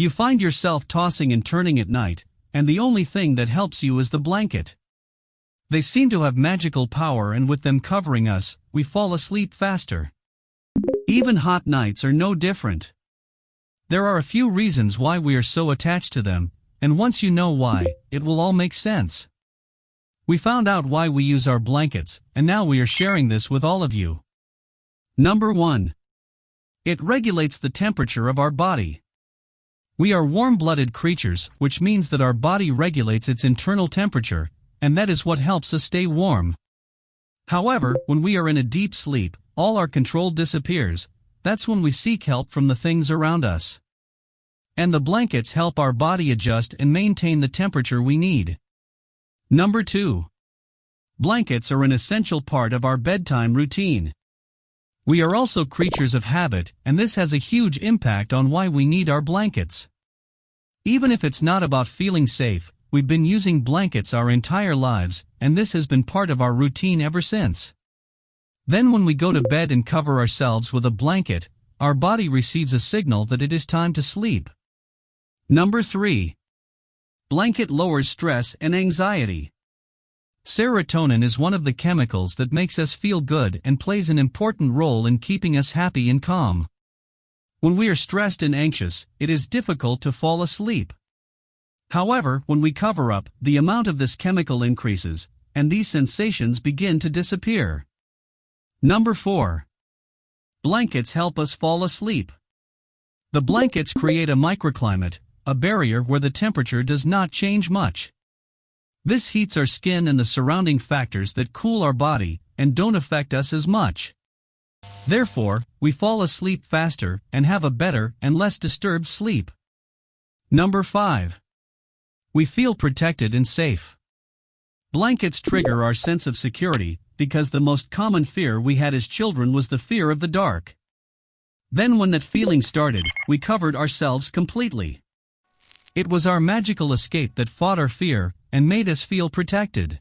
You find yourself tossing and turning at night, and the only thing that helps you is the blanket. They seem to have magical power, and with them covering us, we fall asleep faster. Even hot nights are no different. There are a few reasons why we are so attached to them, and once you know why, it will all make sense. We found out why we use our blankets, and now we are sharing this with all of you. Number 1. It regulates the temperature of our body. We are warm-blooded creatures, which means that our body regulates its internal temperature, and that is what helps us stay warm. However, when we are in a deep sleep, all our control disappears. That's when we seek help from the things around us. And the blankets help our body adjust and maintain the temperature we need. Number 2. Blankets are an essential part of our bedtime routine. We are also creatures of habit, and this has a huge impact on why we need our blankets. Even if it's not about feeling safe, we've been using blankets our entire lives, and this has been part of our routine ever since. Then when we go to bed and cover ourselves with a blanket, our body receives a signal that it is time to sleep. Number 3. Blanket lowers stress and anxiety. Serotonin is one of the chemicals that makes us feel good and plays an important role in keeping us happy and calm. When we are stressed and anxious, it is difficult to fall asleep. However, when we cover up, the amount of this chemical increases, and these sensations begin to disappear. Number 4. Blankets help us fall asleep. The blankets create a microclimate, a barrier where the temperature does not change much. This heats our skin and the surrounding factors that cool our body and don't affect us as much. Therefore, we fall asleep faster and have a better and less disturbed sleep. Number 5. We feel protected and safe. Blankets trigger our sense of security because the most common fear we had as children was the fear of the dark. Then when that feeling started, we covered ourselves completely. It was our magical escape that fought our fear and made us feel protected.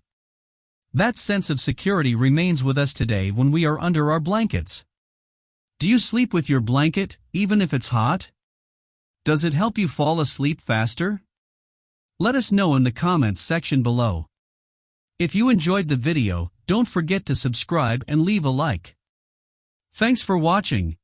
That sense of security remains with us today when we are under our blankets. Do you sleep with your blanket, even if it's hot? Does it help you fall asleep faster? Let us know in the comments section below. If you enjoyed the video, don't forget to subscribe and leave a like. Thanks for watching.